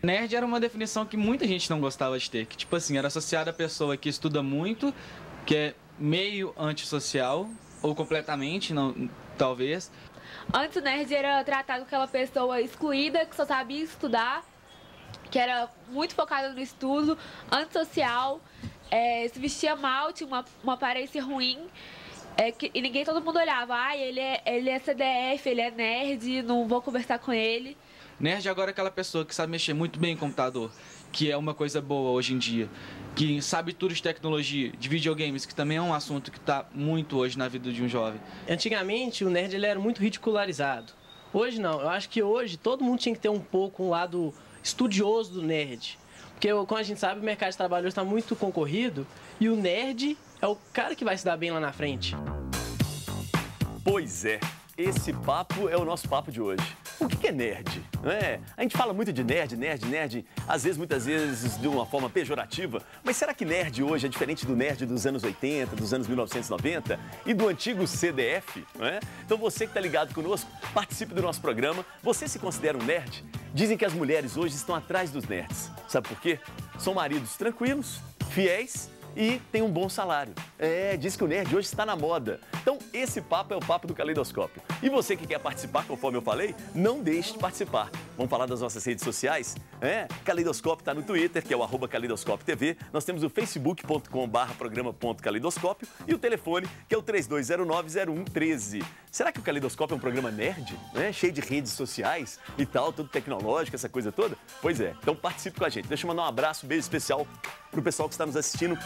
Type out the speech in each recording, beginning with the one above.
Nerd era uma definição que muita gente não gostava de ter, que tipo assim, era associada a pessoa que estuda muito, que é meio antissocial, ou completamente, não, talvez. Antes o nerd era tratado como aquela pessoa excluída, que só sabia estudar, que era muito focada no estudo, antissocial, se vestia mal, tinha uma aparência ruim, e ninguém, todo mundo olhava, ele é CDF, ele é nerd, não vou conversar com ele. Nerd agora é aquela pessoa que sabe mexer muito bem em computador, que é uma coisa boa hoje em dia, que sabe tudo de tecnologia, de videogames, que também é um assunto que está muito hoje na vida de um jovem. Antigamente o nerd ele era muito ridicularizado. Hoje não, eu acho que hoje todo mundo tinha que ter um pouco um lado estudioso do nerd. Porque, como a gente sabe, o mercado de trabalho está muito concorrido e o nerd é o cara que vai se dar bem lá na frente. Pois é, esse papo é o nosso papo de hoje. O que é nerd? Não é? A gente fala muito de nerd, às vezes, muitas vezes, de uma forma pejorativa. Mas será que nerd hoje é diferente do nerd dos anos 80, dos anos 1990 e do antigo CDF? Não é? Então você que está ligado conosco, participe do nosso programa. Você se considera um nerd? Dizem que as mulheres hoje estão atrás dos nerds. Sabe por quê? São maridos tranquilos, fiéis e tem um bom salário. Diz que o nerd hoje está na moda. Então, esse papo é o papo do Caleidoscópio. E você que quer participar, conforme eu falei, não deixe de participar. Vamos falar das nossas redes sociais? Caleidoscópio está no Twitter, que é o @Caleidoscópio TV. Nós temos o facebook.com/programa.caleidoscópio e o telefone, que é o 3209-0113. Será que o Caleidoscópio é um programa nerd? Cheio de redes sociais e tal, tudo tecnológico, essa coisa toda? Pois é, então participe com a gente. Deixa eu mandar um abraço, beijo especial para o pessoal que está nos assistindo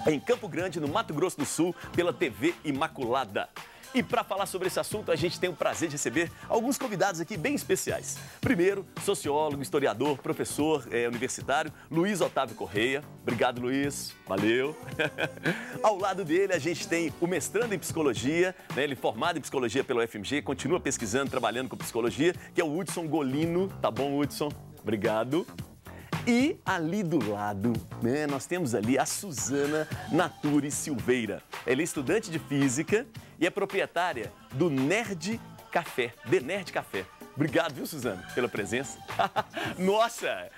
em Campo Grande, no Mato Grosso do Sul, pela TV Imaculada. E para falar sobre esse assunto, a gente tem o prazer de receber alguns convidados aqui bem especiais. Primeiro, sociólogo, historiador, professor universitário, Luiz Otávio Correia. Obrigado, Luiz. Valeu. Ao lado dele, a gente tem o mestrando em psicologia, ele formado em psicologia pela UFMG, continua pesquisando, trabalhando com psicologia, que é o Hudson Golino. Tá bom, Hudson? Obrigado. E ali do lado, nós temos ali a Suzana Naturi Silveira. Ela é estudante de física e é proprietária do Nerd Café, The Nerd Café. Obrigado, viu, Suzana, pela presença. Nossa!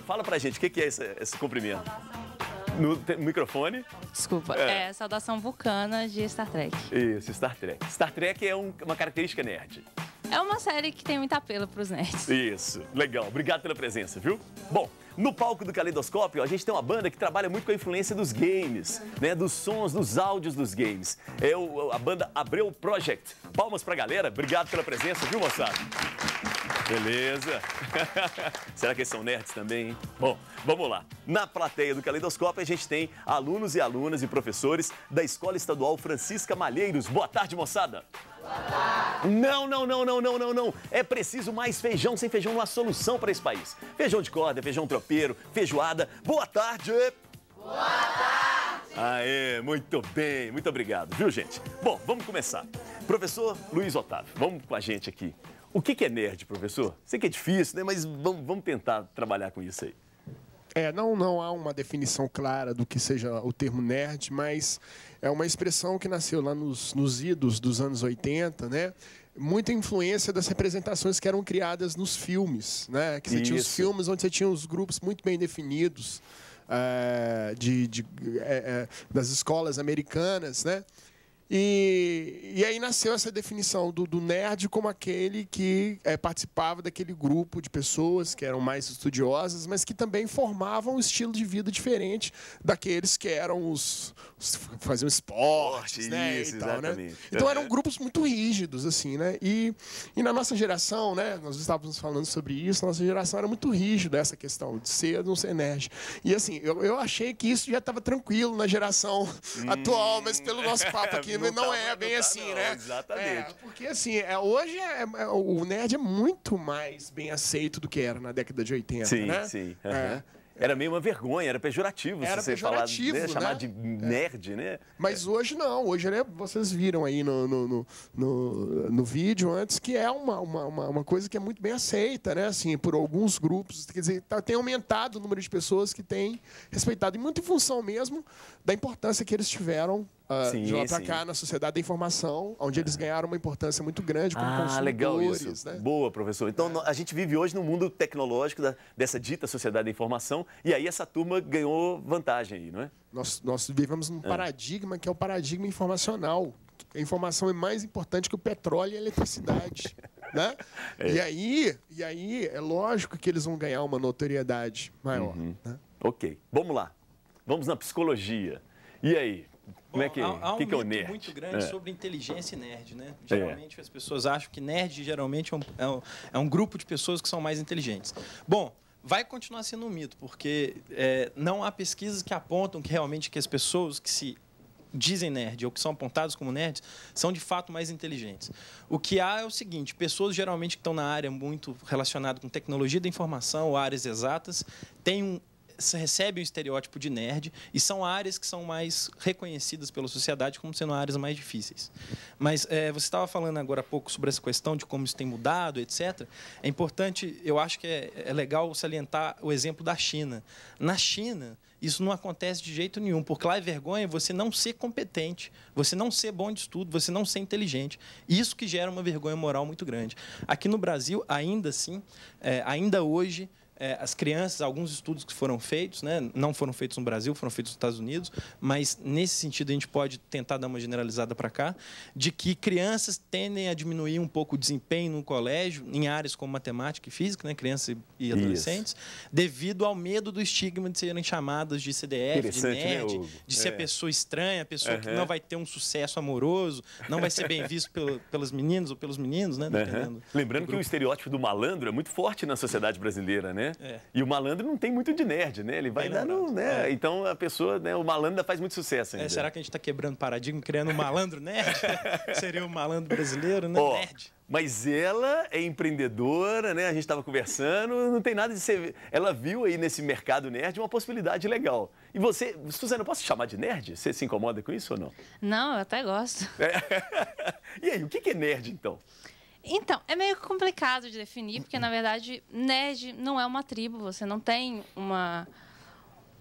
Fala pra gente, o que é esse cumprimento? No microfone. Desculpa, saudação vulcana de Star Trek. Isso, Star Trek. Star Trek é uma característica nerd. É uma série que tem muito apelo pros nerds. Isso, legal. Obrigado pela presença, viu? Bom, no palco do Caleidoscópio, a gente tem uma banda que trabalha muito com a influência dos games, dos sons, dos áudios dos games. É a banda Abreu Project. Palmas pra galera. Obrigado pela presença, viu, moçada? Beleza. Será que eles são nerds também, hein? Bom, vamos lá. Na plateia do Caleidoscópio, a gente tem alunos e alunas e professores da Escola Estadual Francisca Malheiros. Boa tarde, moçada. Boa tarde. Não. É preciso mais feijão. Sem feijão não há solução para esse país. Feijão de corda, feijão tropeiro, feijoada. Boa tarde. Boa tarde. Aê, muito bem. Muito obrigado, viu, gente? Bom, vamos começar. Professor Luiz Otávio, vamos com a gente aqui. O que é nerd, professor? Sei que é difícil, mas vamos tentar trabalhar com isso aí. Não há uma definição clara do que seja o termo nerd, mas é uma expressão que nasceu lá nos idos dos anos 80, muita influência das representações que eram criadas nos filmes, Que você tinha os filmes onde você tinha os grupos muito bem definidos das escolas americanas, E aí nasceu essa definição do nerd como aquele que participava daquele grupo de pessoas que eram mais estudiosas, mas que também formavam um estilo de vida diferente daqueles que eram faziam esportes, Isso, e tal, exatamente. Então eram grupos muito rígidos, assim, E na nossa geração, nós estávamos falando sobre isso, nossa geração era muito rígida essa questão de ser ou não ser nerd. E assim, eu achei que isso já estava tranquilo na geração atual, mas pelo nosso papo aqui não é bem assim, Exatamente. Porque assim, hoje o nerd é muito mais bem aceito do que era na década de 80, Sim. Era meio uma vergonha, era pejorativo você falar, chamar de nerd, Mas hoje não, hoje vocês viram aí no vídeo antes que é uma coisa que é muito bem aceita, assim, por alguns grupos, quer dizer, tem aumentado o número de pessoas que têm respeitado, e muito em função mesmo da importância que eles tiveram de lá para cá na sociedade da informação, onde eles ganharam uma importância muito grande como consumidores. Legal isso. Né? Boa, professor. Então, a gente vive hoje no mundo tecnológico dessa dita sociedade da informação, e aí essa turma ganhou vantagem aí, não é? Nós vivemos num paradigma que é o paradigma informacional. A informação é mais importante que o petróleo e a eletricidade. Né? E aí é lógico que eles vão ganhar uma notoriedade maior. Né? Ok, vamos lá. Vamos na psicologia. E aí? Como é que, há um que é o mito nerd? muito grande sobre inteligência e nerd, né? Geralmente as pessoas acham que nerd geralmente é um grupo de pessoas que são mais inteligentes. Bom, vai continuar sendo um mito, porque não há pesquisas que apontam que realmente que as pessoas que se dizem nerd ou que são apontados como nerds são de fato mais inteligentes. O que há é o seguinte: pessoas geralmente que estão na área muito relacionada com tecnologia da informação ou áreas exatas recebem o estereótipo de nerd e são áreas que são mais reconhecidas pela sociedade como sendo áreas mais difíceis. Mas você estava falando agora há pouco sobre essa questão de como isso tem mudado, etc. É importante, eu acho que é legal salientar o exemplo da China. Na China, isso não acontece de jeito nenhum, porque lá é vergonha você não ser competente, você não ser bom de estudo, você não ser inteligente. Isso que gera uma vergonha moral muito grande. Aqui no Brasil, ainda assim, ainda hoje, as crianças, alguns estudos que foram feitos, né, não foram feitos no Brasil, foram feitos nos Estados Unidos, mas nesse sentido a gente pode tentar dar uma generalizada para cá, de que crianças tendem a diminuir um pouco o desempenho no colégio, em áreas como matemática e física, né, crianças e adolescentes, devido ao medo do estigma de serem chamadas de CDF, de nerd, né, de ser pessoa estranha, pessoa que não vai ter um sucesso amoroso, não vai ser bem visto pelas meninas ou pelos meninos, né? Lembrando que o estereótipo do malandro é muito forte na sociedade brasileira, né? E o malandro não tem muito de nerd, né? Ele vai dando, né? Então a pessoa, né? O malandro ainda faz muito sucesso ainda. Será que a gente está quebrando paradigma, criando um malandro nerd? Seria o malandro brasileiro, né? Nerd. Mas ela é empreendedora, né? A gente estava conversando, não tem nada de ser... Ela viu aí nesse mercado nerd uma possibilidade legal. E você, Suzana, eu posso te chamar de nerd? Você se incomoda com isso ou não? Não, eu até gosto. E aí, o que é nerd, então? Então, é meio complicado de definir, porque, na verdade, nerd não é uma tribo. Você não tem uma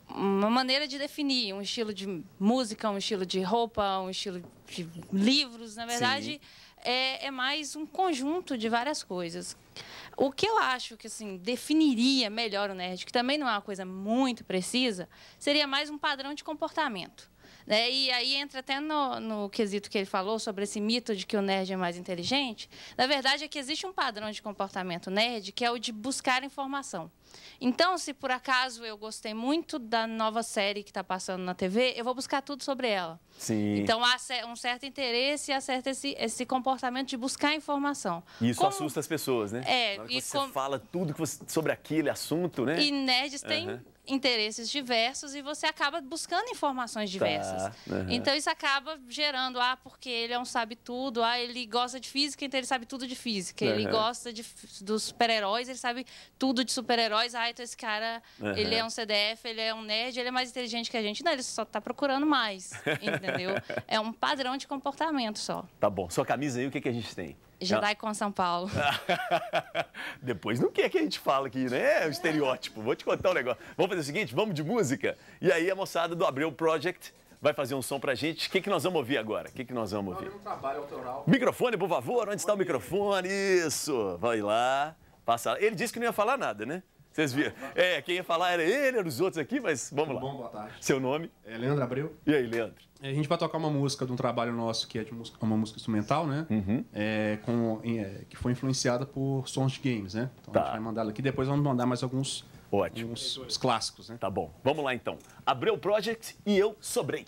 maneira de definir um estilo de música, um estilo de roupa, um estilo de livros. Na verdade, é mais um conjunto de várias coisas. O que eu acho que assim, definiria melhor o nerd, que também não é uma coisa muito precisa, seria mais um padrão de comportamento. Né? E aí entra até no quesito que ele falou sobre esse mito de que o nerd é mais inteligente. Na verdade, é que existe um padrão de comportamento nerd, que é o de buscar informação. Então, se por acaso eu gostei muito da nova série que está passando na TV, eu vou buscar tudo sobre ela. Sim. Então, há um certo interesse e há certo esse comportamento de buscar informação. E isso assusta as pessoas, né? E você fala tudo sobre aquele assunto, né? E nerds têm interesses diversos e você acaba buscando informações diversas. Então, isso acaba gerando, porque ele é um sabe-tudo, ele gosta de física, então ele sabe tudo de física. Ele gosta dos super-heróis, ele sabe tudo de super-heróis. Então esse cara, ele é um CDF, ele é um nerd, ele é mais inteligente que a gente. Não, ele só está procurando mais, entendeu? É um padrão de comportamento só. Tá bom. Sua camisa aí, o que a gente tem? Jedi com São Paulo. Depois não quer que a gente fala aqui, né? É o estereótipo. Vou te contar um negócio. Vamos fazer o seguinte, vamos de música? E aí a moçada do Abreu Project vai fazer um som pra gente. O que nós vamos ouvir agora? O que nós vamos ouvir? Um trabalho autoral. Microfone, por favor. Onde está o microfone? Isso. Vai lá. Passa lá. Ele disse que não ia falar nada, né? Vocês viram? Quem ia falar era ele, eram os outros aqui, mas vamos lá. Bom, boa tarde. Seu nome? É Leandro Abreu. E aí, Leandro? A gente vai tocar uma música de um trabalho nosso que é uma música instrumental, né? Que foi influenciada por sons de games, né? Então a gente vai mandar ela aqui, depois vamos mandar mais alguns uns clássicos, né? Tá bom. Vamos lá então. Abreu Project e eu sobrei.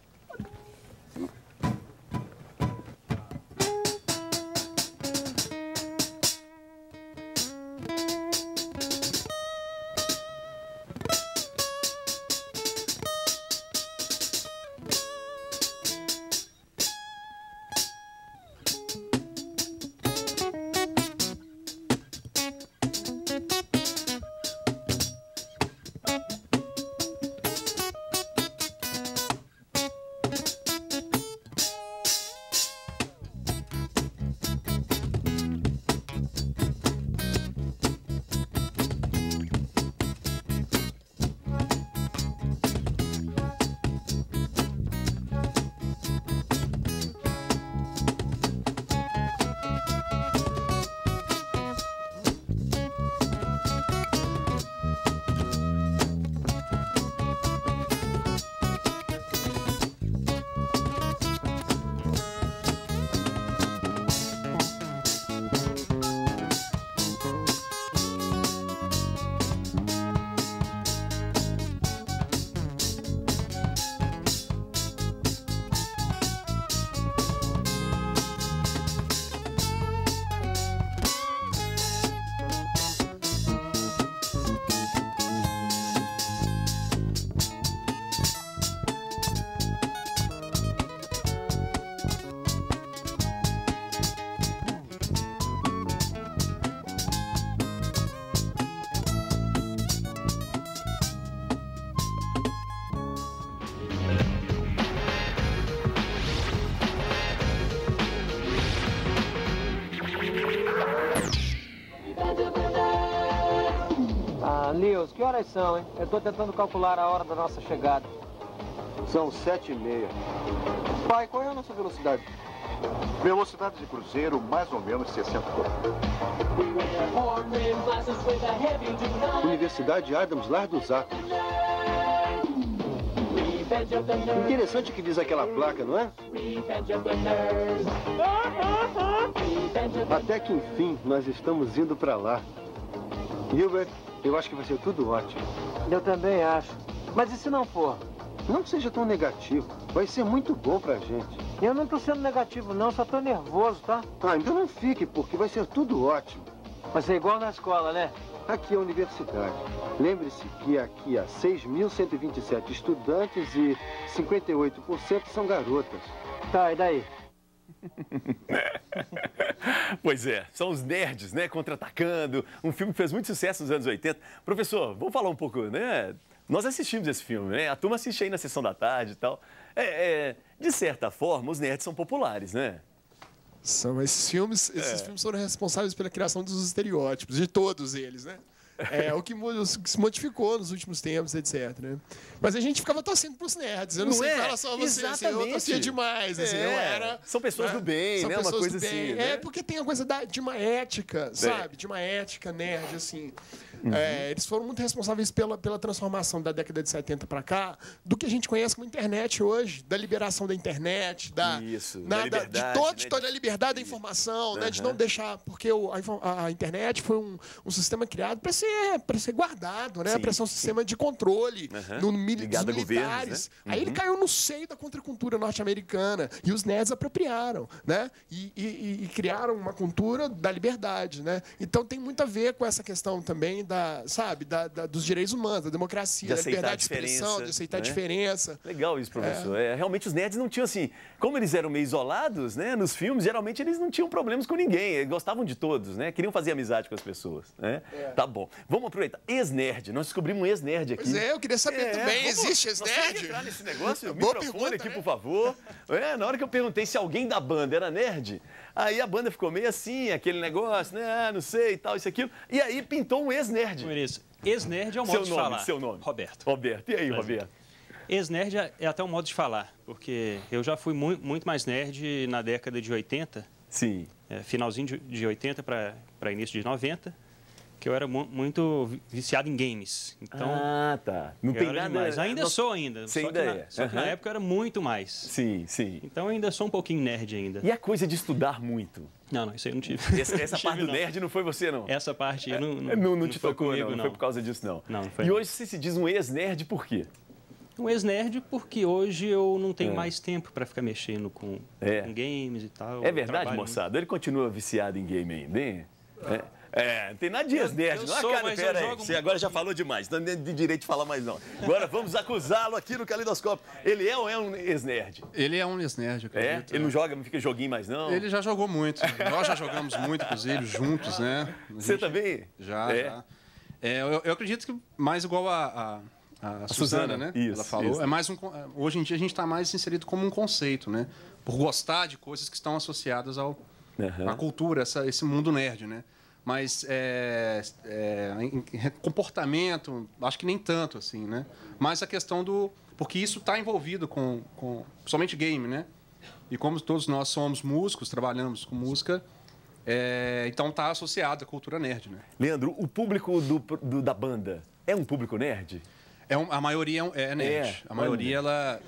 Ah, Nils, que horas são, hein? Eu tô tentando calcular a hora da nossa chegada. São 7h30. Pai, qual é a nossa velocidade? Velocidade de cruzeiro, mais ou menos 60 km. Universidade Adams, Lar dos Átomos. Interessante o que diz aquela placa, não é? Até que enfim, nós estamos indo para lá. Gilbert, eu acho que vai ser tudo ótimo. Eu também acho. Mas e se não for? Não seja tão negativo. Vai ser muito bom pra gente. Eu não tô sendo negativo, não. Só tô nervoso, tá? Ah, então não fique, porque vai ser tudo ótimo. Vai ser igual na escola, né? Aqui é a universidade. Lembre-se que aqui há 6.127 estudantes e 58% são garotas. Tá, e daí? Pois é, são os nerds, né, contra-atacando. Um filme que fez muito sucesso nos anos 80. Professor, vamos falar um pouco, né? Nós assistimos esse filme, né? A turma assiste aí na sessão da tarde e tal. De certa forma, os nerds são populares, né? São esses filmes foram responsáveis pela criação dos estereótipos, de todos eles, né? É o que se modificou nos últimos tempos, etc. Né? Mas a gente ficava torcendo pros nerds. Eu não sei falar só você, assim, eu torcia demais. Assim, eu era, são pessoas do bem, né? Uma coisa assim. Né? Porque tem a coisa de uma ética, sabe? De uma ética nerd, assim. Uhum. Eles foram muito responsáveis pela transformação da década de 70 para cá, do que a gente conhece como internet hoje, da liberação da internet, de toda a liberdade da informação, né? De não deixar, porque a internet foi um sistema criado para ser guardado, né? Para ser um sistema de controle dos militares. Governos, né? Aí ele caiu no seio da contracultura norte-americana e os nerds apropriaram, né? E criaram uma cultura da liberdade, né? Então tem muito a ver com essa questão também dos direitos humanos, da democracia, da liberdade de expressão, de aceitar a diferença. Legal isso, professor. Realmente os nerds não tinham assim, como eles eram meio isolados, né? Nos filmes, geralmente eles não tinham problemas com ninguém, eles gostavam de todos, né? Queriam fazer amizade com as pessoas, né? Tá bom. Vamos aproveitar. Ex-nerd, nós descobrimos um ex-nerd aqui. Pois eu queria saber também, existe ex-nerd? Nós entrar nesse negócio, microfone aqui, por favor. Na hora que eu perguntei se alguém da banda era nerd, aí a banda ficou meio assim, aquele negócio, né? Não sei, tal, isso, aquilo. E aí pintou um ex-nerd. Por isso, ex-nerd é um modo de falar. Seu nome? Roberto. Roberto. E aí, Roberto? Ex-nerd é até um modo de falar, porque eu já fui muito mais nerd na década de 80. Sim. Finalzinho de 80 para início de 90. Que eu era muito viciado em games. Então, tá. Não tem nada... Demais. Ainda sou ainda. Você só ainda que só que na época eu era muito mais. Sim, sim. Então ainda sou um pouquinho nerd ainda. E a coisa de estudar muito? Não, isso aí eu não tive. Essa parte do nerd não foi você, não? Essa parte não te tocou, comigo, não foi por causa disso, não? Não foi. E hoje você se diz um ex-nerd por quê? Um ex-nerd porque hoje eu não tenho mais tempo para ficar mexendo com games e tal. É verdade, moçada? Ele continua viciado em game ainda, hein? Não tem nada de ex-nerd, não. Cara, pera aí. Você agora já falou demais, não tem direito de falar mais, não. Agora vamos acusá-lo aqui no Caleidoscópio. Ele é ou é um ex-nerd? Ele é um ex-nerd, eu acredito. Ele não joga, não fica joguinho mais, não? Ele já jogou muito. Nós já jogamos muito, inclusive, juntos, né? Você também? Já. Eu acredito que mais igual a Suzana, né? Isso, ela falou. Isso. É mais hoje em dia a gente está mais inserido como um conceito, né? Por gostar de coisas que estão associadas à cultura, esse mundo nerd, né? Mas em comportamento, acho que nem tanto, assim, né? Mas a questão porque isso está envolvido com somente game, né? E como todos nós somos músicos, trabalhamos com música, então está associado à cultura nerd, né? Leandro, o público da banda é um público nerd? A maioria é nerd. A maioria,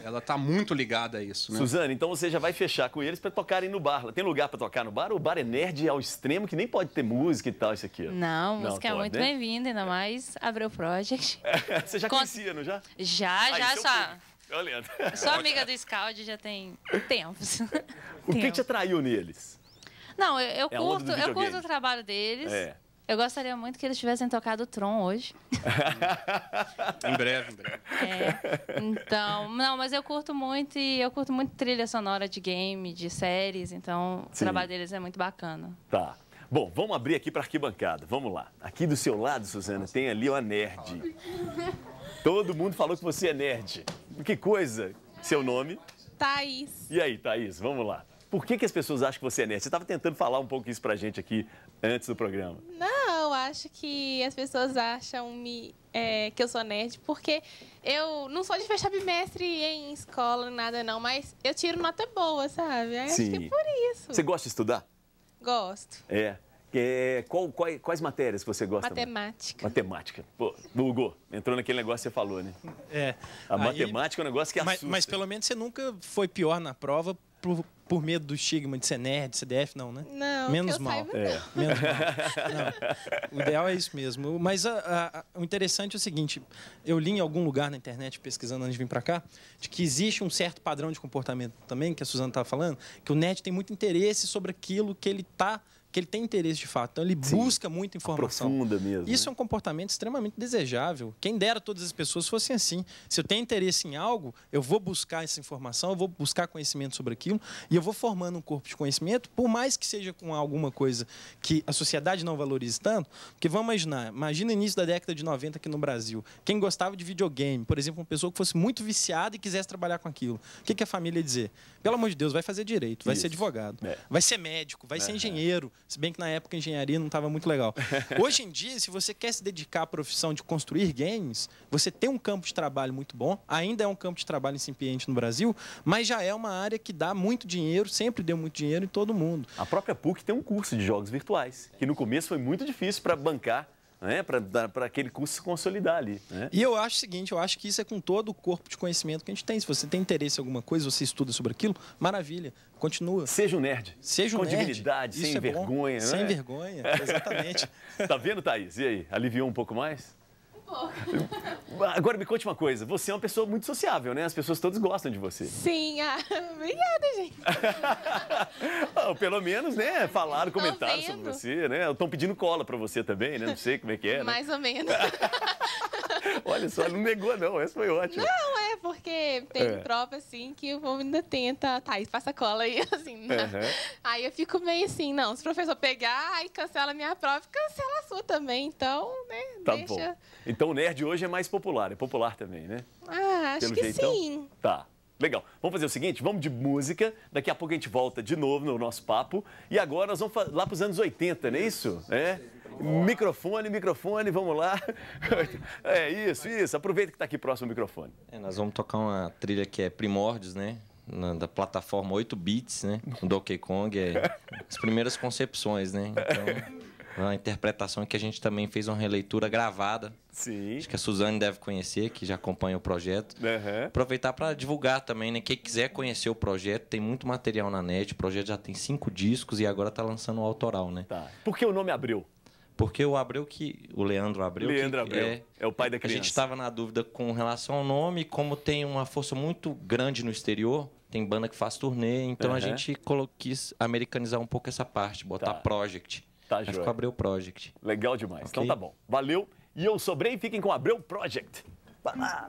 ela tá muito ligada a isso, né? Suzana, então você já vai fechar com eles para tocarem no bar. Tem lugar para tocar no bar? Ou o bar é nerd ao extremo que nem pode ter música e tal, isso aqui? Não, música é muito bem-vinda, ainda mais Abreu Project. Você já conhecia, não já? Já, só. Olha, sou amiga do Scout já tem tempos. O que te atraiu neles? Não, eu curto o trabalho deles. Eu gostaria muito que eles tivessem tocado o Tron hoje. Em breve. Então, não, mas eu curto muito trilha sonora de game, de séries, então o trabalho deles é muito bacana. Tá. Bom, vamos abrir aqui para arquibancada. Vamos lá. Aqui do seu lado, Suzana, tem ali uma nerd. Todo mundo falou que você é nerd. Que coisa. Seu nome? Thaís. E aí, Thaís, vamos lá. Por que as pessoas acham que você é nerd? Você estava tentando falar um pouco isso pra gente aqui antes do programa. Não, acho que as pessoas acham que eu sou nerd, porque eu não sou de fechar bimestre em escola, nada não, mas eu tiro nota boa, sabe? Aí acho que é por isso. Você gosta de estudar? Gosto. Quais matérias você gosta? Matemática. Matemática. Pô, Hugo, entrou naquele negócio que você falou, né? A matemática é um negócio que assusta. Mas pelo menos você nunca foi pior na prova por medo do estigma de ser nerd, CDF, não, né? Não, menos que eu mal. saiba, não. Menos mal. Não. O ideal é isso mesmo. Mas o interessante é o seguinte, eu li em algum lugar na internet, pesquisando antes de vir para cá, de que existe um certo padrão de comportamento também, que a Suzana estava falando, que o nerd tem muito interesse sobre aquilo que ele tem interesse de fato. Então, ele busca muita informação. Aprofunda mesmo. Isso é um comportamento extremamente desejável. Quem dera todas as pessoas fossem assim. Se eu tenho interesse em algo, eu vou buscar essa informação, eu vou buscar conhecimento sobre aquilo e eu vou formando um corpo de conhecimento, por mais que seja com alguma coisa que a sociedade não valorize tanto, porque vamos imaginar, imagina o início da década de 90 aqui no Brasil. Quem gostava de videogame, por exemplo, uma pessoa que fosse muito viciada e quisesse trabalhar com aquilo. O que a família ia dizer? Pelo amor de Deus, vai fazer direito, vai ser advogado, vai ser médico, vai ser engenheiro, se bem que na época a engenharia não estava muito legal. Hoje em dia, se você quer se dedicar à profissão de construir games, você tem um campo de trabalho muito bom, ainda é um campo de trabalho incipiente no Brasil, mas já é uma área que dá muito dinheiro, sempre deu muito dinheiro em todo mundo. A própria PUC tem um curso de jogos virtuais, que no começo foi muito difícil para bancar, né, para aquele curso se consolidar ali. Né? E eu acho o seguinte, eu acho que isso é com todo o corpo de conhecimento que a gente tem. Se você tem interesse em alguma coisa, você estuda sobre aquilo, maravilha, continua. Seja um nerd. Seja um com nerd. dignidade, sem vergonha. Né? Sem vergonha, exatamente. Tá vendo, Thaís? E aí, aliviou um pouco mais? Agora me conte uma coisa, você é uma pessoa muito sociável, né? As pessoas todas gostam de você. Sim, obrigada, gente. Pelo menos, né? Falaram, comentaram sobre você, né? Estão pedindo cola pra você também, né? Não sei como é que é, né? Mais ou menos. Olha só, não negou não, essa foi ótima. Não, porque tem prova assim que o povo ainda tenta, Thaís, passa cola aí, assim, né? Aí eu fico meio assim, não, se o professor pegar, aí cancela a minha prova, cancela a sua também, então, né, tá deixa. Bom. Então o nerd hoje é mais popular, é popular também, né? Acho que jeitão? Sim. Tá. Legal. Vamos fazer o seguinte, vamos de música, daqui a pouco a gente volta de novo no nosso papo e agora nós vamos lá para os anos 80, não é isso? Microfone, vamos lá. É isso. Aproveita que está aqui próximo ao microfone. Nós vamos tocar uma trilha que é Primórdios, né? Da plataforma 8 bits, né? Com Donkey Kong, as primeiras concepções, né? Então, uma interpretação que a gente também fez uma releitura gravada. Sim. Acho que a Suzane deve conhecer, que já acompanha o projeto. Aproveitar para divulgar também, né? Quem quiser conhecer o projeto, tem muito material na net. O projeto já tem 5 discos e agora está lançando o autoral, né? Tá. Por que o nome Abreu? Porque o Leandro Abreu, é o pai da criança. A gente estava na dúvida com relação ao nome, como tem uma força muito grande no exterior, tem banda que faz turnê, então a gente quis americanizar um pouco essa parte, botar Project. Tá, ficou Abreu Project. Legal demais. Okay. Então tá bom. Valeu. E eu sobrei, fiquem com Abreu Project. Vai lá.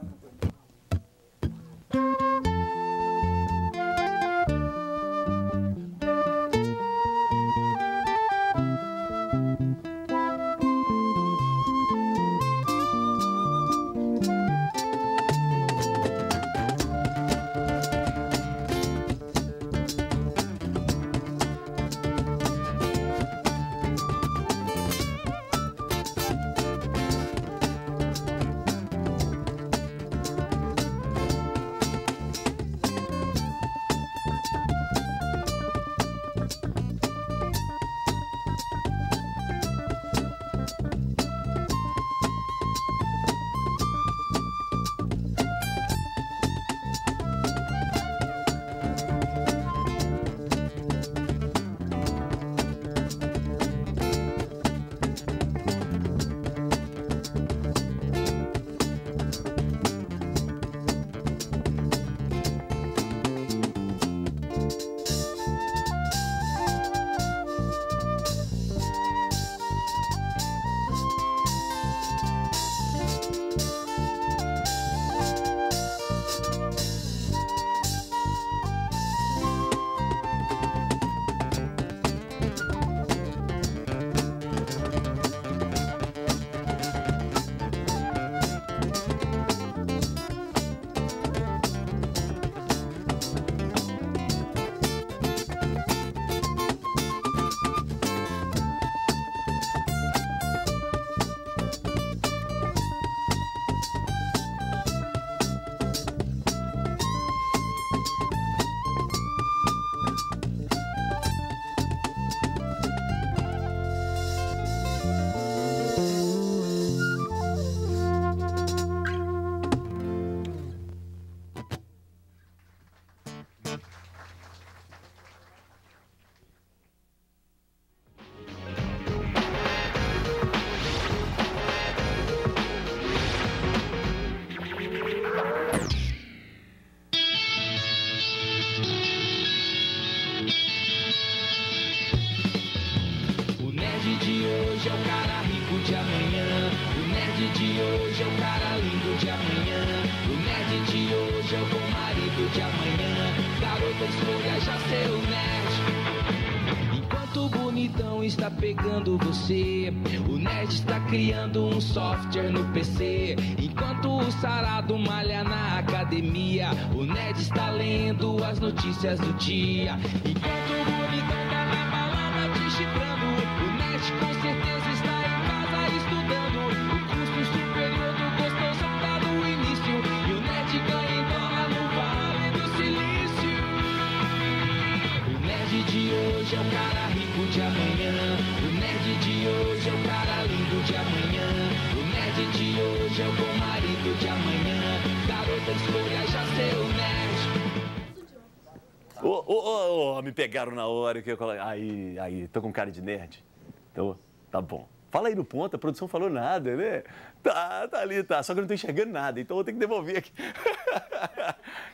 nerd de hoje é o cara lindo de amanhã. O nerd de hoje é o bom marido de amanhã. Garota, escolha já seu nerd. Enquanto o bonitão está pegando você, o nerd está criando um software no PC. Enquanto o sarado malha na academia, o nerd está lendo as notícias do dia. Enquanto o bonitão tá na balada digitando, o nerd com certeza está em casa estudando. O curso superior do gostosão tá no início, e o nerd ganha em dólar no Vale do Silício. O nerd de hoje é o cara rico de amanhã. O nerd de hoje é o cara lindo de amanhã. O nerd de hoje é o bom marido de amanhã. Garota, escolha já seu nerd. Me pegaram na hora que eu coloquei. Aí, tô com cara de nerd. Então, tá bom. Fala aí no ponto, a produção falou nada, né? Tá ali, tá. Só que eu não tô enxergando nada, então eu vou ter que devolver aqui.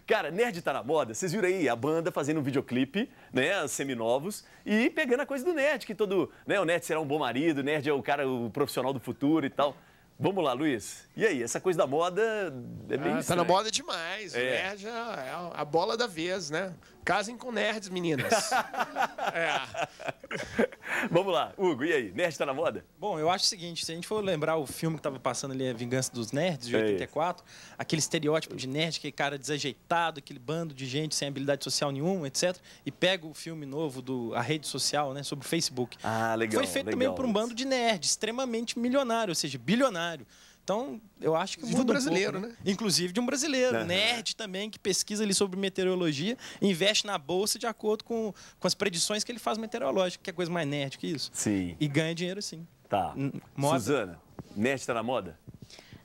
Cara, nerd tá na moda. Vocês viram aí a banda fazendo um videoclipe, né? Seminovos, e pegando a coisa do nerd, que todo. Né, o nerd será um bom marido, o nerd é o cara, o profissional do futuro e tal. Vamos lá, Luiz. E aí, essa coisa da moda é bem tá na moda demais. O nerd é a bola da vez, né? Casem com nerds, meninas. Vamos lá, Hugo, e aí? Nerd tá na moda? Bom, eu acho o seguinte, se a gente for lembrar o filme que tava passando ali, A Vingança dos Nerds, de 84, aquele estereótipo de nerd, aquele cara desajeitado, aquele bando de gente sem habilidade social nenhuma, etc. E pega o filme novo, A Rede Social, né, sobre o Facebook. Ah, legal. Foi feito também por um bando de nerds, extremamente milionário, ou seja, bilionário. Então, eu acho que muda um brasileiro, pouco, né? Inclusive de um brasileiro, nerd também, que pesquisa ali sobre meteorologia, investe na bolsa de acordo com as predições que ele faz meteorológicas, que é coisa mais nerd que isso. Sim. E ganha dinheiro sim. Tá. Moda. Suzana, nerd tá na moda?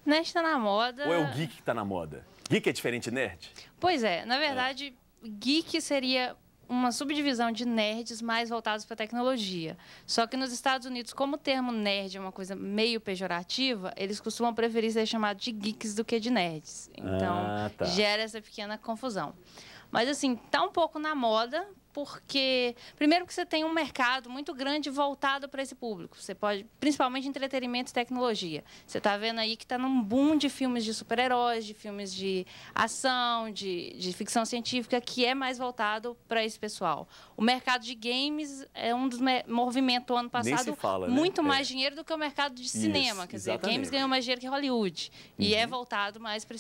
Nerd tá na moda... Ou é o geek que tá na moda? Geek é diferente de nerd? Pois é, na verdade, geek seria uma subdivisão de nerds mais voltados para a tecnologia. Só que nos Estados Unidos, como o termo nerd é uma coisa meio pejorativa, eles costumam preferir ser chamados de geeks do que de nerds. Então, gera essa pequena confusão. Mas, assim, tá um pouco na moda, porque... Primeiro que você tem um mercado muito grande voltado para esse público. Você pode... Principalmente entretenimento e tecnologia. Você está vendo aí que está num boom de filmes de super-heróis, de filmes de ação, de ficção científica, que é mais voltado para esse pessoal. O mercado de games é um dos movimentos ano passado fala, muito mais dinheiro do que o mercado de cinema. Quer dizer, games ganham mais dinheiro que Hollywood. E é voltado mais para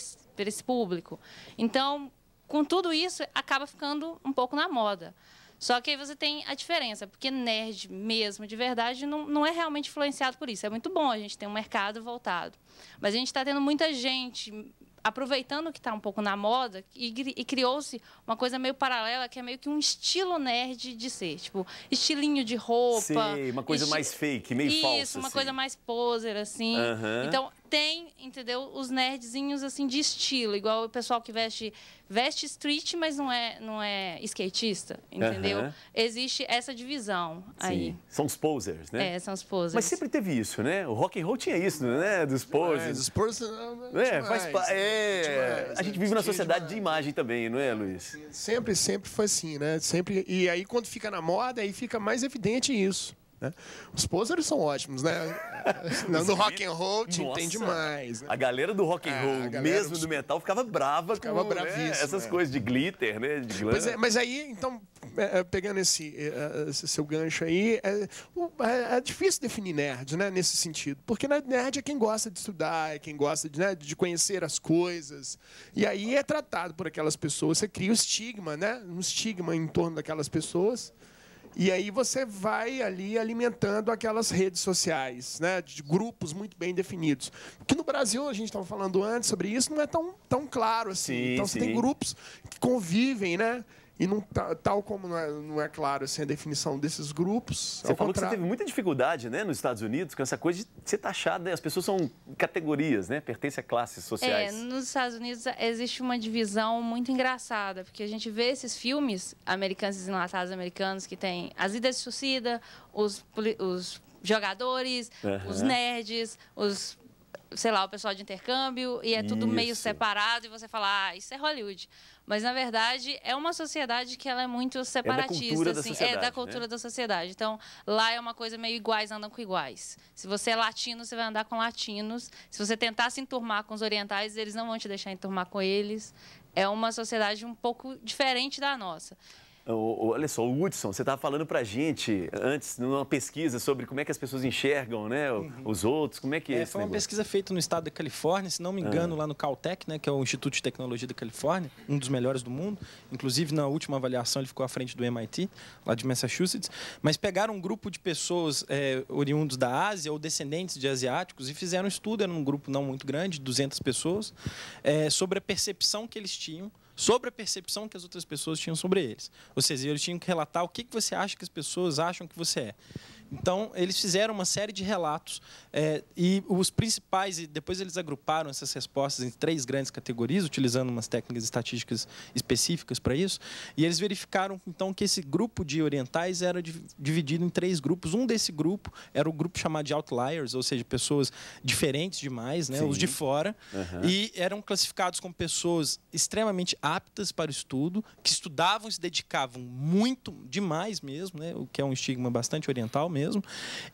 esse público. Então... Com tudo isso, acaba ficando um pouco na moda. Só que aí você tem a diferença, porque nerd mesmo, de verdade, não é realmente influenciado por isso. É muito bom a gente ter um mercado voltado. Mas a gente está tendo muita gente aproveitando que está um pouco na moda e criou-se uma coisa meio paralela, que é meio que um estilo nerd de ser. Tipo, estilinho de roupa. Sei, uma coisa mais fake, meio falsa. Isso, uma coisa mais poser, assim. Então, tem, entendeu, os nerdzinhos, assim, de estilo. Igual o pessoal que veste street, mas não é skatista, entendeu? Existe essa divisão aí. São os posers, né? São os posers. Mas sempre teve isso, né? O rock and roll tinha isso, né? Dos posers. Dos posers, a gente vive na sociedade de imagem também, não é, Luiz? Sempre foi assim, né? Sempre. E aí, quando fica na moda, aí fica mais evidente isso. Né? Os posers são ótimos, né? No rock and roll tem demais. Né? A galera do rock and roll, mesmo do metal, ficava brava com essas coisas de glitter, né? De glam. Pois é, mas aí, então, pegando esse seu gancho aí, é difícil definir nerd, né? Nesse sentido. Porque nerd é quem gosta de estudar, é quem gosta de conhecer as coisas. E aí é tratado por aquelas pessoas, você cria o estigma, né? Um estigma em torno daquelas pessoas. E aí você vai ali alimentando aquelas redes sociais, né, de grupos muito bem definidos. Porque no Brasil, a gente estava falando antes sobre isso, não é tão claro assim. Então você tem grupos que convivem, né? E não, tal como não é claro assim, a definição desses grupos. Você falou que você teve muita dificuldade, né, nos Estados Unidos com essa coisa de ser taxada, né? As pessoas são categorias, né? Pertencem a classes sociais. Nos Estados Unidos existe uma divisão muito engraçada, porque a gente vê esses filmes americanos, enlatados americanos, que tem as líderes de torcida, os jogadores, os nerds, os sei lá, o pessoal de intercâmbio e é tudo meio separado e você fala, ah, isso é Hollywood. Mas, na verdade, é uma sociedade que ela é muito separatista. É da cultura da sociedade. Então, lá é uma coisa meio iguais andam com iguais. Se você é latino, você vai andar com latinos. Se você tentar se enturmar com os orientais, eles não vão te deixar enturmar com eles. É uma sociedade um pouco diferente da nossa. Olha só, o Hudson, você estava falando para a gente antes, numa pesquisa sobre como é que as pessoas enxergam, né, os outros, como é que é esse Foi uma pesquisa feita no estado da Califórnia, se não me engano, lá no Caltech, né, que é o Instituto de Tecnologia da Califórnia, um dos melhores do mundo. Inclusive, na última avaliação, ele ficou à frente do MIT, lá de Massachusetts. Mas pegaram um grupo de pessoas oriundos da Ásia ou descendentes de asiáticos e fizeram um estudo, era um grupo não muito grande, 200 pessoas, sobre a percepção que eles tinham, sobre a percepção que as outras pessoas tinham sobre eles. Ou seja, eles tinham que relatar o que você acha que as pessoas acham que você é. Então, eles fizeram uma série de relatos e os principais, e depois eles agruparam essas respostas em 3 grandes categorias, utilizando umas técnicas estatísticas específicas para isso, e eles verificaram, então, que esse grupo de orientais era dividido em 3 grupos. Um desse grupo era o grupo chamado de outliers, ou seja, pessoas diferentes demais, né, os de fora, e eram classificados como pessoas extremamente aptas para o estudo, que estudavam e se dedicavam muito, demais mesmo, né, o que é um estigma bastante oriental mesmo,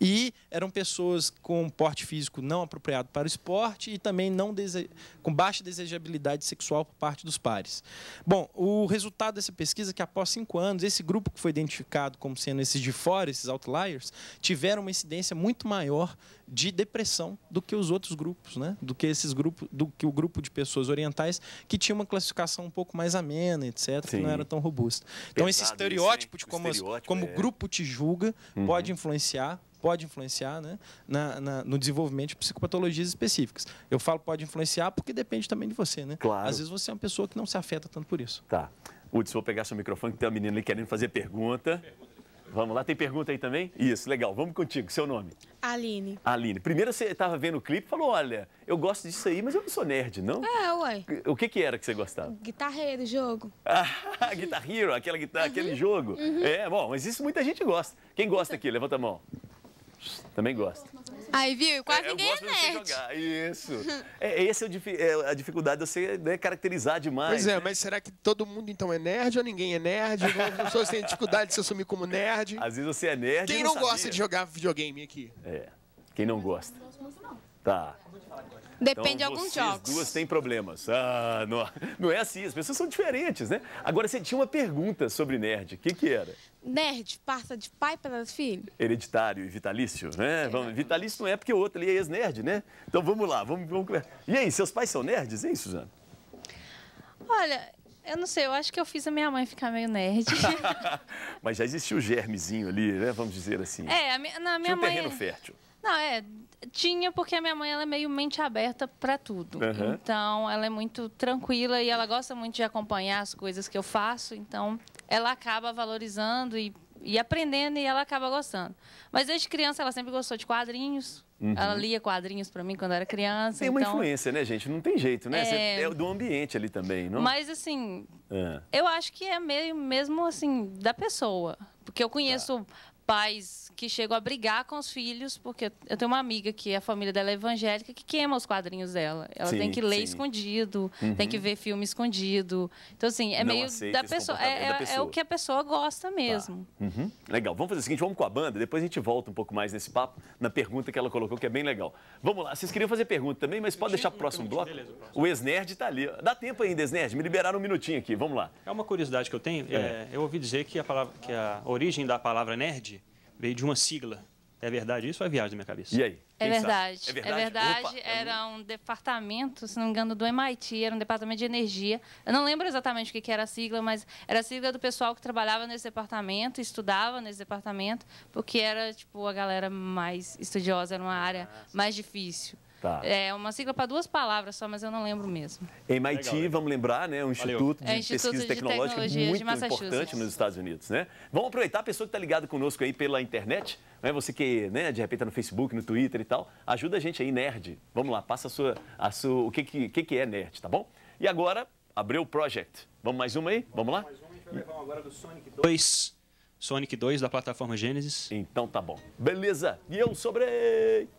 e eram pessoas com porte físico não apropriado para o esporte e também com baixa desejabilidade sexual por parte dos pares. Bom, o resultado dessa pesquisa é que após 5 anos, esse grupo que foi identificado como sendo esses de fora, esses outliers, tiveram uma incidência muito maior de depressão do que os outros grupos, né? Do que o grupo de pessoas orientais que tinha uma classificação um pouco mais amena, etc., que não era tão robusta. Então, esse estereótipo de como o grupo te julga pode influenciar, né, no desenvolvimento de psicopatologias específicas. Eu falo pode influenciar porque depende também de você, né? Claro. Às vezes você é uma pessoa que não se afeta tanto por isso. Tá. Hudson, vou pegar seu microfone, que tem uma menina ali querendo fazer pergunta. Vamos lá, tem pergunta aí também? Isso, legal. Vamos contigo, seu nome? Aline. Aline. Primeiro você estava vendo o clipe e falou, olha, eu gosto disso aí, mas eu não sou nerd, não? Ué. O que era que você gostava? Guitarreiro, jogo. Guitar Hero, aquele jogo. Bom, mas isso muita gente gosta. Quem gosta aqui? Levanta a mão. Também gosta. Aí, viu? Quase ninguém é nerd. Jogar. Isso. Essa é a dificuldade de você caracterizar demais. Pois é, mas será que todo mundo então é nerd ou ninguém é nerd? As pessoas têm dificuldade de se assumir como nerd. Às vezes você é nerd. Quem não gosta de jogar videogame aqui? Quem não gosta? Tá. Depende de alguns jogos. As duas têm problemas. Não é assim, as pessoas são diferentes, né? Agora, você tinha uma pergunta sobre nerd. O que era? Nerd passa de pai para filho? Hereditário e vitalício, né? Vitalício não é porque o outro ali é ex-nerd, né? Então vamos lá, vamos conversar. E aí, seus pais são nerds, hein, Suzana? Olha, eu não sei, eu acho que eu fiz a minha mãe ficar meio nerd. Mas já existiu o germezinho ali, né? Vamos dizer assim. Minha mãe... Tinha um terreno fértil. Não, tinha, porque a minha mãe ela é meio mente aberta para tudo. Então, ela é muito tranquila e ela gosta muito de acompanhar as coisas que eu faço. Então, ela acaba valorizando e aprendendo e ela acaba gostando. Mas desde criança ela sempre gostou de quadrinhos. Ela lia quadrinhos para mim quando eu era criança. Tem uma influência, né, gente? Não tem jeito, né? É do ambiente ali também, não? Mas, assim, eu acho que é meio mesmo, assim, da pessoa. Porque eu conheço pais que chegam a brigar com os filhos, porque eu tenho uma amiga que a família dela é evangélica que queima os quadrinhos dela. Ela tem que ler escondido, tem que ver filme escondido. Então, assim, é meio da pessoa. É o que a pessoa gosta mesmo. Legal. Vamos fazer o seguinte, vamos com a banda, depois a gente volta um pouco mais nesse papo, na pergunta que ela colocou, que é bem legal. Vamos lá. Vocês queriam fazer pergunta também, mas pode deixar pro próximo bloco? Beleza, o ex-nerd tá ali. Dá tempo ainda, ex-nerd? Me liberaram um minutinho aqui. Vamos lá. É uma curiosidade que eu tenho. Eu ouvi dizer que a origem da palavra nerd veio de uma sigla. É verdade isso ou é viagem da minha cabeça? E aí? É verdade. É verdade. Opa, era um departamento, se não me engano, do MIT, era um departamento de energia. Eu não lembro exatamente o que era a sigla, mas era a sigla do pessoal que trabalhava nesse departamento, estudava nesse departamento, porque era, tipo, a galera mais estudiosa, era uma área mais difícil. Tá. É uma sigla para 2 palavras só, mas eu não lembro mesmo. MIT, legal. Vamos lembrar, né? Um instituto de pesquisa tecnológica muito importante nos Estados Unidos, né? Vamos aproveitar a pessoa que está ligada conosco aí pela internet, né? Você que, né, de repente está no Facebook, no Twitter e tal, ajuda a gente aí, nerd. Vamos lá, passa o que é nerd, tá bom? E agora, Abreu Project. Vamos mais uma aí? Vamos lá? Mais uma, a gente vai levar agora do Sonic 2. Sonic 2 da plataforma Genesis. Então tá bom. Beleza. E eu sobrei!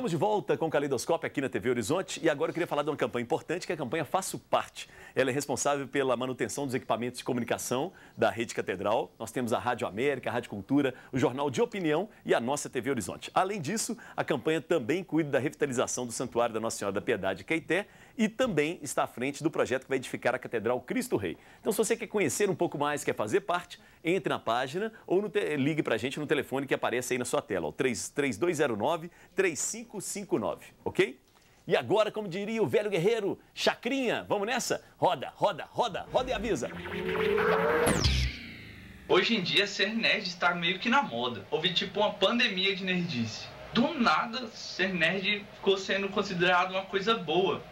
Estamos de volta com o Caleidoscópio aqui na TV Horizonte e agora eu queria falar de uma campanha importante, que é a campanha Faço Parte. Ela é responsável pela manutenção dos equipamentos de comunicação da Rede Catedral. Nós temos a Rádio América, a Rádio Cultura, o Jornal de Opinião e a nossa TV Horizonte. Além disso, a campanha também cuida da revitalização do Santuário da Nossa Senhora da Piedade, Caeté, e também está à frente do projeto que vai edificar a Catedral Cristo Rei. Então, se você quer conhecer um pouco mais, quer fazer parte, entre na página ou ligue para a gente no telefone que aparece aí na sua tela, o 3209-3559, ok? E agora, como diria o velho guerreiro, chacrinha, vamos nessa? Roda, roda, roda, roda e avisa. Hoje em dia, ser nerd está meio que na moda. Houve tipo uma pandemia de nerdice. Do nada, ser nerd ficou sendo considerado uma coisa boa.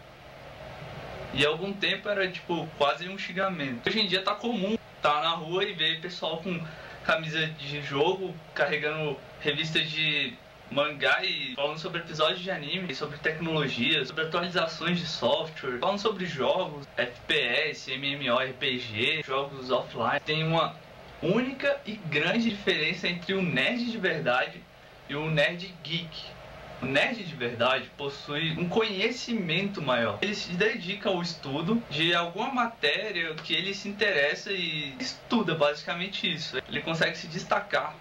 E há algum tempo era tipo quase um xingamento. Hoje em dia tá comum estar na rua e ver pessoal com camisa de jogo, carregando revistas de mangá e falando sobre episódios de anime, sobre tecnologia, sobre atualizações de software, falando sobre jogos, FPS, MMORPG, jogos offline. Tem uma única e grande diferença entre o nerd de verdade e o nerd geek. O nerd de verdade possui um conhecimento maior. Ele se dedica ao estudo de alguma matéria que ele se interessa e estuda basicamente isso. Ele consegue se destacar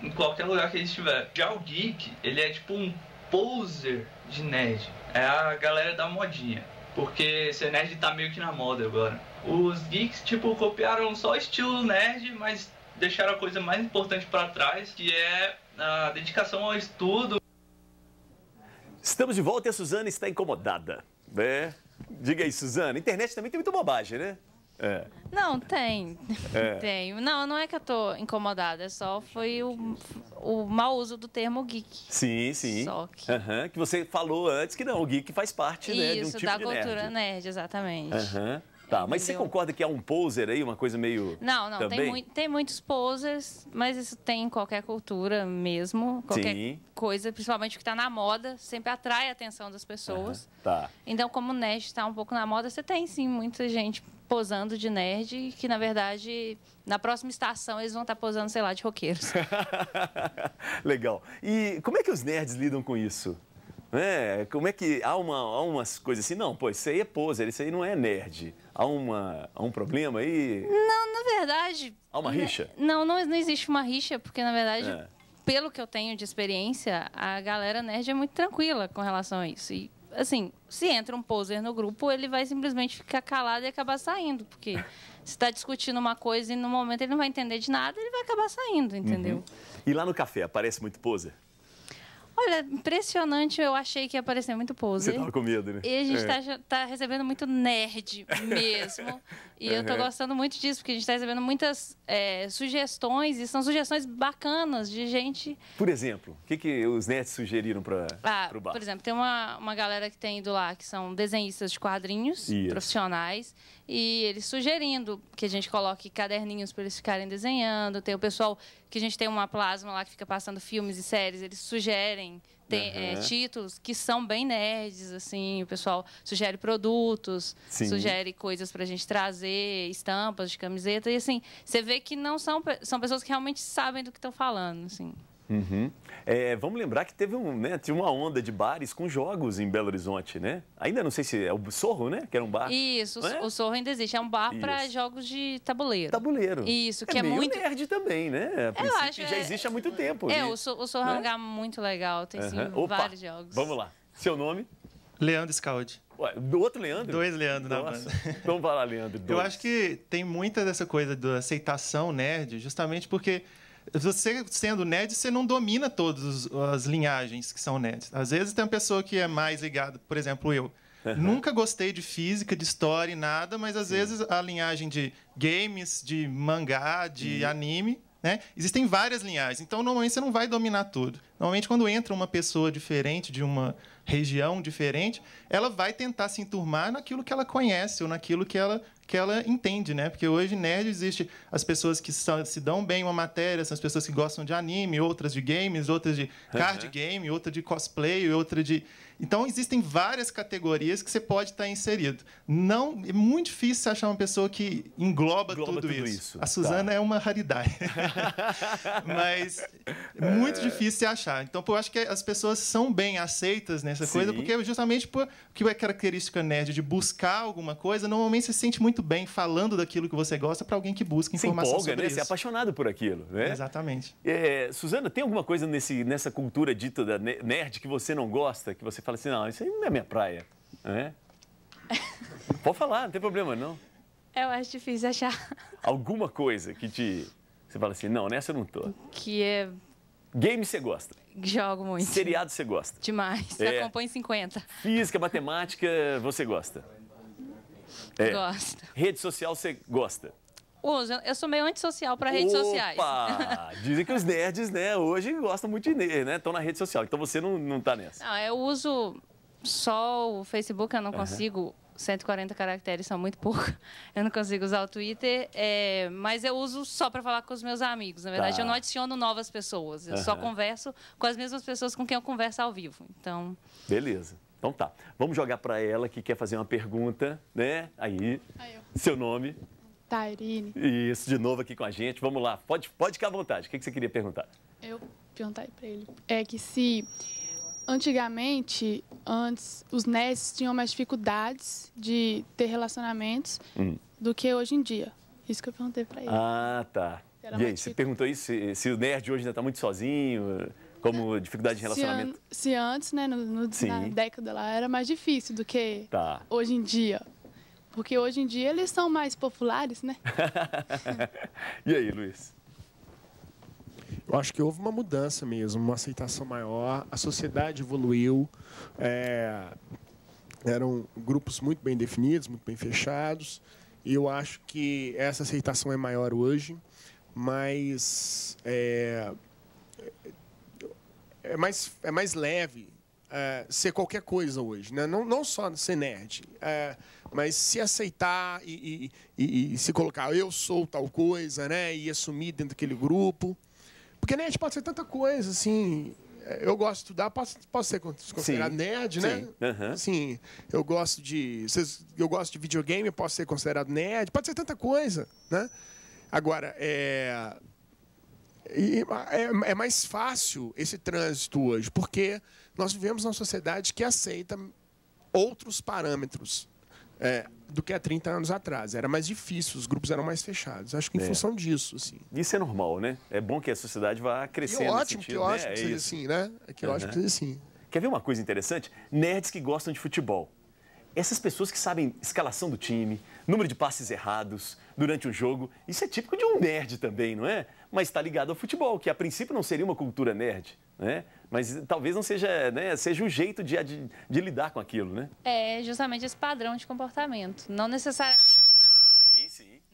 em qualquer lugar que ele estiver. Já o geek, ele é tipo um poser de nerd. É a galera da modinha. Porque ser nerd tá meio que na moda agora. Os geeks, tipo, copiaram só o estilo nerd, mas deixaram a coisa mais importante para trás, que é a dedicação ao estudo. Estamos de volta e a Suzana está incomodada, né? Diga aí, Suzana, a internet também tem muita bobagem, né? É. Não, tem. Tenho. Não é que eu tô incomodada, foi o mau uso do termo geek. Sim, sim. Só que... que você falou antes que não, o geek faz parte, né, de um tipo de nerd. Isso, da cultura nerd, exatamente. Tá, mas você concorda que há um poser aí, uma coisa meio... Não, tem muitos posers, mas isso tem em qualquer cultura mesmo, qualquer coisa, principalmente o que está na moda, sempre atrai a atenção das pessoas. Tá. Então, como o nerd está um pouco na moda, você tem sim muita gente posando de nerd, que na verdade, na próxima estação, eles vão estar posando, sei lá, de roqueiros. Legal. E como é que os nerds lidam com isso? Como é que há umas coisas assim, não, pô, isso aí é poser, isso aí não é nerd. Há um problema aí? Não, na verdade... Há uma rixa? Não existe uma rixa, porque na verdade, pelo que eu tenho de experiência, a galera nerd é muito tranquila com relação a isso. E, assim, se entra um poser no grupo, ele vai simplesmente ficar calado e acabar saindo, porque se está discutindo uma coisa e no momento ele não vai entender de nada, ele vai acabar saindo, entendeu? E lá no café, aparece muito poser? Olha, impressionante, eu achei que ia aparecer muito poser. Você tava com medo, né? E a gente tá recebendo muito nerd mesmo. E eu tô gostando muito disso, porque a gente tá recebendo muitas sugestões, e são sugestões bacanas de gente... Por exemplo, o que os nerds sugeriram pro bar? Por exemplo, tem uma galera que tem ido lá, que são desenhistas de quadrinhos profissionais, e eles sugerindo que a gente coloque caderninhos para eles ficarem desenhando. Tem o pessoal que a gente tem uma plasma lá que fica passando filmes e séries, eles sugerem títulos que são bem nerds, assim, o pessoal sugere produtos, sugere coisas pra gente trazer, estampas de camiseta, e assim, você vê que não são pessoas que realmente sabem do que estão falando, assim. Vamos lembrar que teve tinha uma onda de bares com jogos em Belo Horizonte, né? Ainda não sei se é o Sorro, né? Que era um bar. Isso, o Sorro ainda existe. É um bar para jogos de tabuleiro. Tabuleiro. Isso, que é meio muito nerd também, né? Eu acho já existe há muito tempo. O Sorro é um lugar muito legal. Tem sim, vários jogos. Vamos lá. Seu nome? Leandro Scaldi. Do outro Leandro? 2 Leandro na banda. Vamos falar, Leandro. Eu acho que tem muita dessa coisa da aceitação nerd, justamente porque você, sendo nerd, você não domina todas as linhagens que são nerds. Às vezes tem uma pessoa que é mais ligada, por exemplo, eu. Nunca gostei de física, de história, nada, mas às vezes a linhagem de games, de mangá, de anime, né? Existem várias linhagens. Então, normalmente, você não vai dominar tudo. Normalmente, quando entra uma pessoa diferente, de uma região diferente, ela vai tentar se enturmar naquilo que ela conhece ou naquilo que ela entende, né? Porque hoje, nerd, existe as pessoas que se dão bem em uma matéria, são as pessoas que gostam de anime, outras de games, outras de card game, outra de cosplay, outra de... Então, existem várias categorias que você pode estar inserido. É muito difícil achar uma pessoa que engloba tudo isso. A Suzana é uma raridade. Mas é muito difícil de achar. tá. Então, pô, eu acho que as pessoas são bem aceitas nessa coisa, porque justamente por que é característica nerd de buscar alguma coisa, normalmente você se sente muito bem falando daquilo que você gosta para alguém que busca informação sobre isso. Você é apaixonado por aquilo, né? Exatamente. Suzana, tem alguma coisa nessa cultura dita da nerd que você não gosta, que você fala assim, não, isso aí não é minha praia, né? Pode falar, não tem problema, não. Eu acho difícil achar. Alguma coisa que você fala assim, não, nessa eu não tô. Que é... Game você gosta? Jogo muito. Seriado você gosta? Demais. Acompanho 50. Física, matemática, você gosta? Gosto. Rede social você gosta? Uso. Eu sou meio antissocial para redes sociais. Dizem que os nerds, né, hoje gostam muito de nerd, né? Estão na rede social. Então você não tá nessa. Não, eu uso só o Facebook, eu não consigo. 140 caracteres são muito pouco. Eu não consigo usar o Twitter, mas eu uso só para falar com os meus amigos. Na verdade, eu não adiciono novas pessoas. Eu só converso com as mesmas pessoas com quem eu converso ao vivo. Então... Beleza. Então tá. Vamos jogar para ela que quer fazer uma pergunta, né? Aí, seu nome? Tairine. Isso, de novo aqui com a gente. Vamos lá. Pode ficar à vontade. O que você queria perguntar? Eu perguntei para ele. É que se... Antigamente, os nerds tinham mais dificuldades de ter relacionamentos do que hoje em dia. Isso que eu perguntei para ele. Ah, tá. E aí, você perguntou isso? Se o nerd hoje ainda está muito sozinho, como dificuldade de relacionamento? Se antes, né, na década lá, era mais difícil do que hoje em dia. Porque hoje em dia eles são mais populares, né? E aí, Luiz? Eu acho que houve uma mudança mesmo, uma aceitação maior, a sociedade evoluiu, eram grupos muito bem definidos, muito bem fechados, e eu acho que essa aceitação é maior hoje, mas é mais leve ser qualquer coisa hoje, né? Não só ser nerd, mas se aceitar e se colocar, eu sou tal coisa, né? E assumir dentro daquele grupo. Porque nerd pode ser tanta coisa, assim. Eu gosto de estudar, posso ser considerado nerd, né? Assim, eu gosto de videogame, posso ser considerado nerd, pode ser tanta coisa, né? Agora, é mais fácil esse trânsito hoje, porque nós vivemos numa sociedade que aceita outros parâmetros do que há 30 anos atrás. Era mais difícil, os grupos eram mais fechados. Acho que em função disso, assim. Isso é normal, né? É bom que a sociedade vá crescendo. Que ótimo que seja assim, né? Que ótimo que seja assim. Quer ver uma coisa interessante? Nerds que gostam de futebol. Essas pessoas que sabem escalação do time, número de passes errados durante um jogo, isso é típico de um nerd também, não é? Mas está ligado ao futebol, que a princípio não seria uma cultura nerd, né? Mas talvez não seja, né? Seja um jeito de lidar com aquilo, né? É justamente esse padrão de comportamento. Não necessariamente...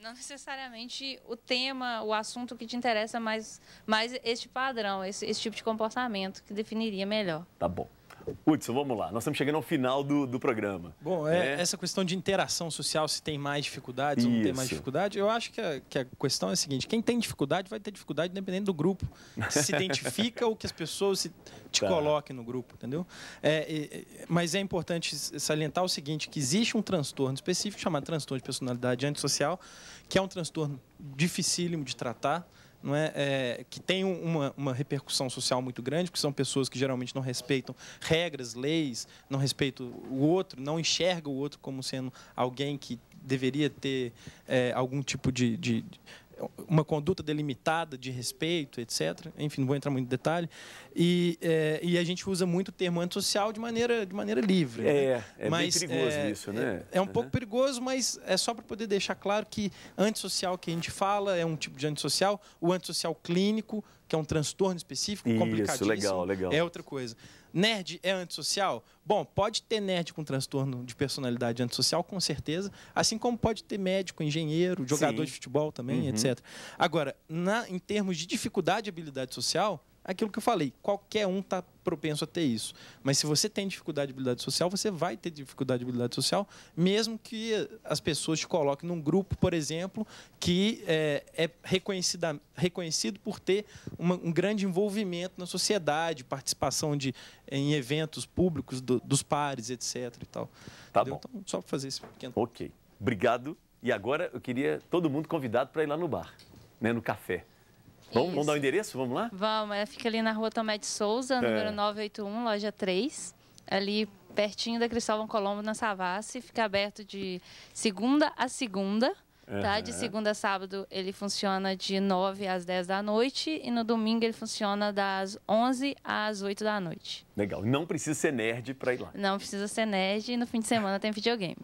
Não necessariamente o tema, o assunto que te interessa, mas este padrão, esse tipo de comportamento que definiria melhor. Tá bom. Hudson, vamos lá. Nós estamos chegando ao final do programa. Bom, essa questão de interação social, se tem mais dificuldades ou não tem mais dificuldade, eu acho que a questão é a seguinte: quem tem dificuldade vai ter dificuldade independente do grupo. Se identifica ou que as pessoas te coloquem no grupo, entendeu? Mas é importante salientar o seguinte, que existe um transtorno específico chamado transtorno de personalidade antissocial, que é um transtorno dificílimo de tratar, não que tem uma repercussão social muito grande, porque são pessoas que geralmente não respeitam regras, leis, não respeitam o outro, não enxergam o outro como sendo alguém que deveria ter algum tipo de uma conduta delimitada de respeito, etc. Enfim, não vou entrar muito em detalhe. E a gente usa muito o termo antissocial de maneira livre. Bem perigoso isso, né? É um pouco perigoso, mas é só para poder deixar claro que antissocial que a gente fala é um tipo de antissocial. O antissocial clínico, que é um transtorno específico, complicadíssimo, legal. é outra coisa. Nerd é antissocial? Bom, pode ter nerd com transtorno de personalidade antissocial, com certeza. Assim como pode ter médico, engenheiro, jogador de futebol também, etc. Agora, em termos de dificuldade e habilidade social, aquilo que eu falei, qualquer um está propenso a ter isso. Mas se você tem dificuldade de habilidade social, você vai ter dificuldade de habilidade social, mesmo que as pessoas te coloquem num grupo, por exemplo, que é reconhecido por ter um grande envolvimento na sociedade, participação em eventos públicos dos pares, etc. E tal. Tá bom. Então, só para fazer esse pequeno... Ok. Obrigado. E agora eu queria todo mundo convidado para ir lá no bar, né, no café. Vamos dar o endereço? Vamos lá? Vamos, fica ali na rua Tomé de Souza, número 981, loja 3. Ali pertinho da Cristóvão Colombo, na Savassi. Fica aberto de segunda a segunda. Tá? De segunda a sábado ele funciona de 9 às 10 da noite e no domingo ele funciona das 11 às 8 da noite. Legal. Não precisa ser nerd para ir lá. Não precisa ser nerd e no fim de semana tem videogame.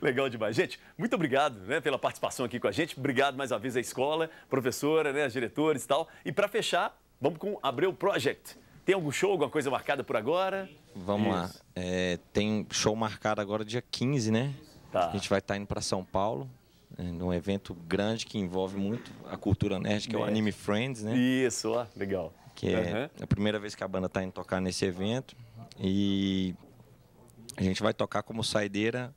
Legal demais. Gente, muito obrigado, né, pela participação aqui com a gente. Obrigado mais uma vez à escola, professora, né, os diretores e tal. E para fechar, vamos com o Abreu Project. Tem algum show, alguma coisa marcada por agora? Vamos lá. Tem show marcado agora dia 15, né? Tá. A gente vai estar indo para São Paulo, num evento grande que envolve muito a cultura nerd, que é o Anime Friends, né? Isso, ó, legal. Que é a primeira vez que a banda está indo tocar nesse evento. E a gente vai tocar como saideira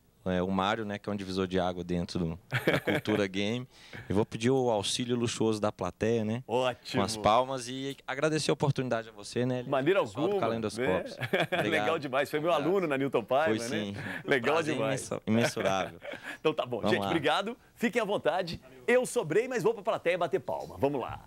o Mário, né, que é um divisor de água dentro da cultura game. Eu vou pedir o auxílio luxuoso da plateia, né? Ótimo. Com as palmas e agradecer a oportunidade a você, né? Maneira alguma, do Calendoscópio. Né? Legal demais. Foi meu aluno na Newton Paiva, né? Sim. Legal demais. Imensurável. Então tá bom. Vamos gente, lá. Obrigado. Fiquem à vontade. Eu sobrei, mas vou pra plateia bater palma. Vamos lá.